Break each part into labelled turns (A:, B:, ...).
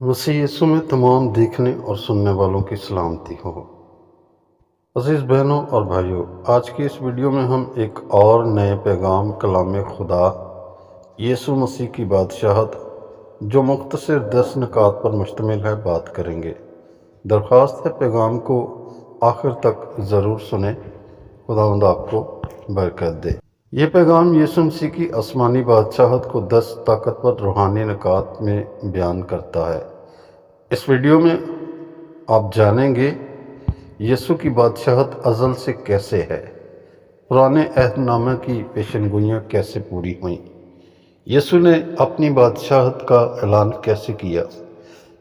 A: मसीह यीशु में तमाम देखने और सुनने वालों की सलामती हो। अजीज़ बहनों और भाइयों, आज की इस वीडियो में हम एक और नए पैगाम कलाम खुदा यीशु मसीह की बादशाहत जो मुख्तसर 10 नुकात पर मुश्तमिल है बात करेंगे। दरख्वास्त है पैगाम को आखिर तक ज़रूर सुने। खुदावंद आपको बरकत दे। ये पैगाम यीशु मसीह की आसमानी बादशाहत को 10 ताकतवर रूहानी नुकात में बयान करता है। इस वीडियो में आप जानेंगे यीशु की बादशाहत अज़ल से कैसे है, पुराने अहदनामे की पेशनगोइयाँ कैसे पूरी हुईं, यीशु ने अपनी बादशाहत का ऐलान कैसे किया,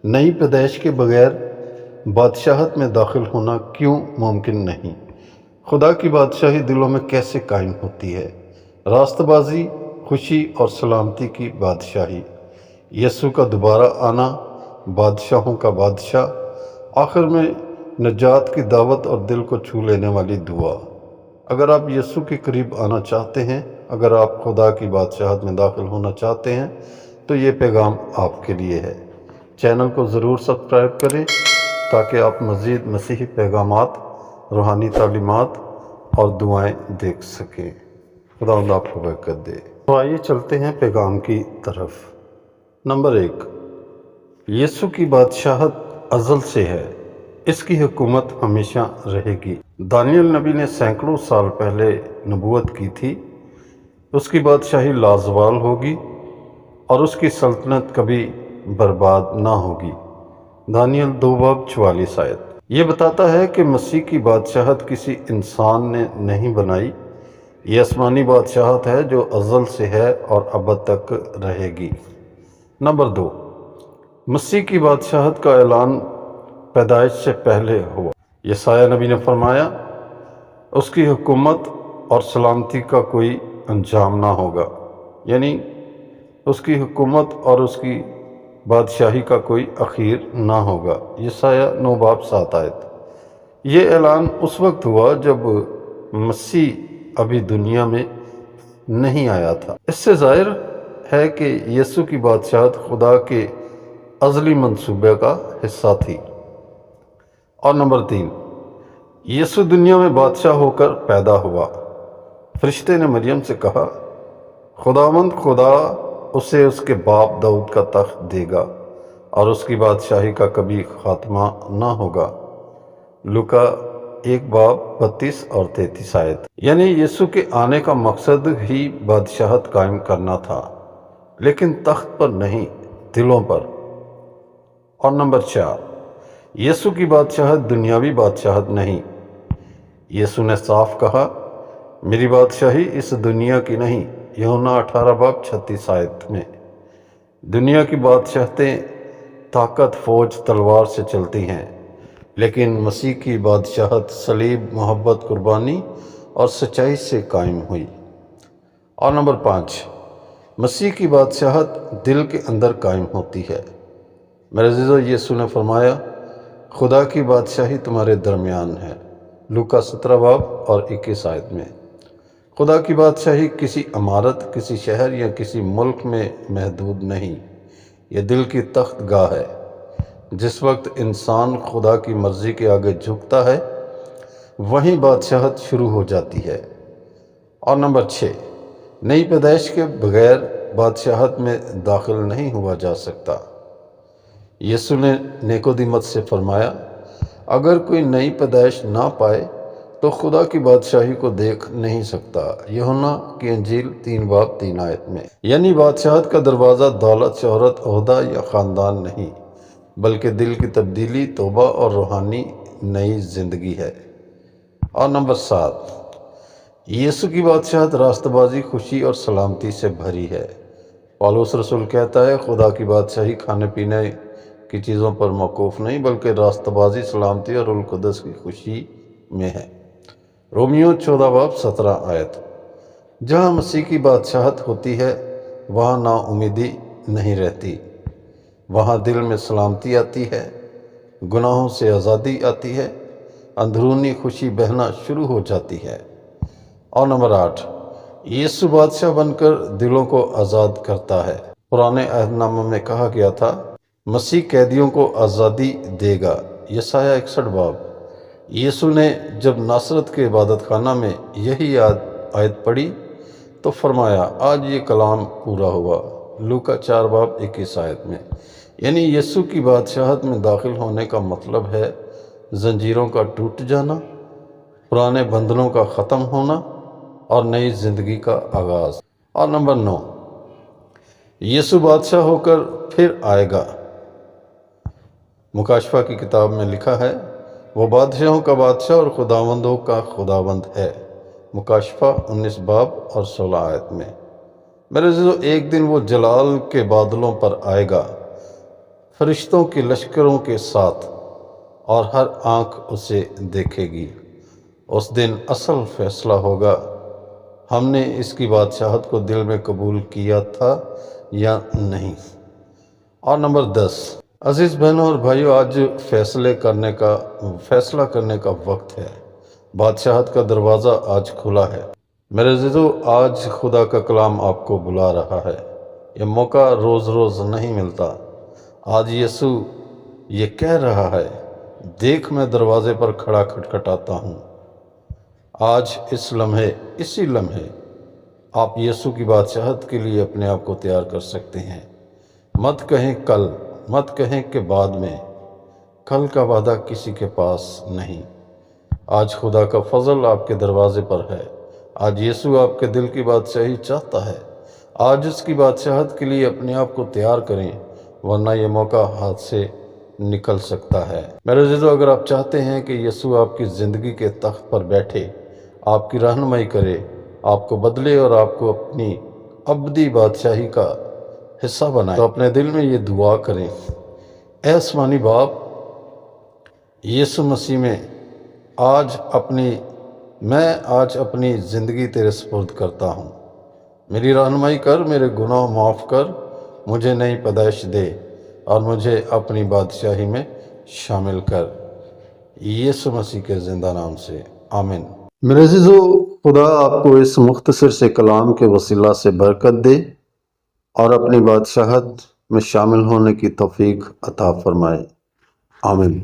A: नई पैदाइश के बगैर बादशाहत में दाखिल होना क्यों मुमकिन नहीं, खुदा की बादशाही दिलों में कैसे कायम होती है, रास्तबाजी, खुशी और सलामती की बादशाही, यीशु का दोबारा आना, बादशाहों का बादशाह, आखिर में नजात की दावत और दिल को छू लेने वाली दुआ। अगर आप यीशु के करीब आना चाहते हैं, अगर आप खुदा की बादशाहत में दाखिल होना चाहते हैं, तो ये पैगाम आपके लिए है। चैनल को ज़रूर सब्सक्राइब करें ताकि आप मज़ीद मसीही पैगामात, रूहानी तालीमात और दुआएं देख सकें। खुदावंद आपको बरकत दे। तो आइए चलते हैं पैगाम की तरफ। नंबर 1, यीशु की बादशाहत अज़ल से है, इसकी हुकूमत हमेशा रहेगी। दानियल नबी ने सैकड़ों साल पहले नबूवत की थी, उसकी बादशाही लाजवाल होगी और उसकी सल्तनत कभी बर्बाद ना होगी। दानियल 2:44 आयत ये बताता है कि मसीह की बादशाहत किसी इंसान ने नहीं बनाई, ये आसमानी बादशाहत है जो अज़ल से है और अबद तक रहेगी। नंबर 2, मसीह की बादशाहत का ऐलान पैदाइश से पहले हुआ। यसाया नबी ने फरमाया, उसकी हुकूमत और सलामती का कोई अंजाम ना होगा, यानी उसकी हुकूमत और उसकी बादशाही का कोई अखीर ना होगा। यसाया 9:7 आयत ये ऐलान उस वक्त हुआ जब मसीह अभी दुनिया में नहीं आया था। इससे ज़ाहिर है कि यीशु की बादशाहत खुदा के अज़ली मंसूबे का हिस्सा थी। और नंबर 3, यीशु दुनिया में बादशाह होकर पैदा हुआ। फरिश्ते ने मरियम से कहा, खुदावंद खुदा उसे उसके बाप दाऊद का तख्त देगा और उसकी बादशाही का कभी खात्मा ना होगा। लूका 1:32 और 33 आयत यानी यीशु के आने का मकसद ही बादशाहत कायम करना था, लेकिन तख्त पर नहीं, दिलों पर। और नंबर 4, यीशु की बादशाहत दुनियावी बादशाहत नहीं। यीशु ने साफ कहा, मेरी बादशाही इस दुनिया की नहीं। यूहन्ना 18:36 आयत में दुनिया की बादशाहतें ताकत, फौज, तलवार से चलती हैं, लेकिन मसीह की बादशाहत सलीब, मोहब्बत, कुर्बानी और सच्चाई से कायम हुई। और नंबर 5, मसीह की बादशाहत दिल के अंदर कायम होती है। मेरे अज़ीज़ों, यीशु ने फरमाया, खुदा की बादशाही तुम्हारे दरमियान है। लूका 17:21 आयत में खुदा की बादशाही किसी इमारत, किसी शहर या किसी मुल्क में महदूद नहीं, ये दिल की तख्त गाह है। जिस वक्त इंसान खुदा की मर्ज़ी के आगे झुकता है, वहीं बादशाहत शुरू हो जाती है। और नंबर 6, नई पैदाइश के बगैर बादशाहत में दाखिल नहीं हुआ जा सकता। यीशु ने निकोदेमुस से फरमाया, अगर कोई नई पैदाइश ना पाए तो खुदा की बादशाही को देख नहीं सकता। यूहन्ना की इंजील 3:3 आयत में यानी बादशाहत का दरवाज़ा दौलत, शोहरत, ओहदा या ख़ानदान नहीं, बल्कि दिल की तब्दीली, तौबा और रूहानी नई ज़िंदगी है। और नंबर 7, यीशु की बादशाहत रास्तबाजी, खुशी और सलामती से भरी है। पौलुस रसूल कहता है, खुदा की बादशाही खाने पीने की चीज़ों पर मौकूफ़ नहीं, बल्कि रास्तबाजी, सलामती और रूह कुद्दस की खुशी में है। रोमियो 14:17 आयत जहाँ मसीह की बादशाहत होती है, वहाँ नाउमीदी नहीं रहती, वहाँ दिल में सलामती आती है, गुनाहों से आज़ादी आती है, अंदरूनी खुशी बहना शुरू हो जाती है। और नंबर 8, यीशु बादशाह बनकर दिलों को आज़ाद करता है। पुराने अहदनामे में कहा गया था, مسیح قیدیوں کو آزادی دے گا۔ یسایہ 61 باب۔ یسوع نے جب ناصرت کے عبادت خانہ میں یہی آیت پڑھی تو فرمایا آج یہ کلام پورا ہوا۔ لوکا 4 باب 21 آیت میں۔ یعنی یسوع کی بادشاہت میں داخل ہونے کا مطلب ہے زنجیروں کا ٹوٹ جانا، پرانے بندھنوں کا ختم ہونا اور نئی زندگی کا آغاز۔ اور نمبر 9، یسوع بادشاہ ہو کر پھر آئے گا۔ مکاشفہ کی کتاب میں لکھا ہے وہ بادشاہوں کا بادشاہ اور خداوندوں کا خداوند ہے۔ مکاشفہ 19 باب اور 16 آیت میں۔ میرے عزیزو، ایک دن وہ جلال کے بادلوں پر آئے گا، فرشتوں کے لشکروں کے ساتھ، اور ہر آنکھ اسے دیکھے گی۔ اس دن اصل فیصلہ ہوگا ہم نے اس کی بادشاہت کو دل میں قبول کیا تھا یا نہیں۔ اور نمبر 10، عزیز بہنوں اور بھائیوں، آج فیصلہ کرنے کا وقت ہے۔ بادشاہت کا دروازہ آج کھلا ہے۔ میرے عزیزو، آج خدا کا کلام آپ کو بلا رہا ہے۔ یہ موقع روز روز نہیں ملتا۔ آج یسوع یہ کہہ رہا ہے، دیکھ میں دروازے پر کھڑا کھٹکھٹاتا ہوں۔ آج اسی لمحے آپ یسوع کی بادشاہت کے لیے اپنے آپ کو تیار کر سکتے ہیں۔ مت کہیں کل، مت کہیں کہ بعد میں۔ کل کا وعدہ کسی کے پاس نہیں۔ آج خدا کا فضل آپ کے دروازے پر ہے۔ آج یسوع آپ کے دل کی بادشاہی چاہتا ہے۔ آج اس کی بادشاہت کے لیے اپنے آپ کو تیار کریں، ورنہ یہ موقع ہاتھ سے نکل سکتا ہے۔ میرے عزیزو، اگر آپ چاہتے ہیں کہ یسوع آپ کی زندگی کے تخت پر بیٹھے، آپ کی رہنمائی کرے، آپ کو بدلے اور آپ کو اپنی ابدی بادشاہی کا حصہ بنائے، تو اپنے دل میں یہ دعا کریں، اے آسمانی باپ، یسوع مسیح میں میں آج اپنی زندگی تیرے سپرد کرتا ہوں۔ میری رہنمائی کر، میرے گناہ معاف کر، مجھے نئی پیدائش دے اور مجھے اپنی بادشاہی میں شامل کر۔ یسوع مسیح کے زندہ نام سے آمین۔ میرے عزیزو، خدا آپ کو اس مختصر سے کلام کے وسیلہ سے برکت دے اور اپنی بادشاہت میں شامل ہونے کی توفیق عطا فرمائے۔ آمین۔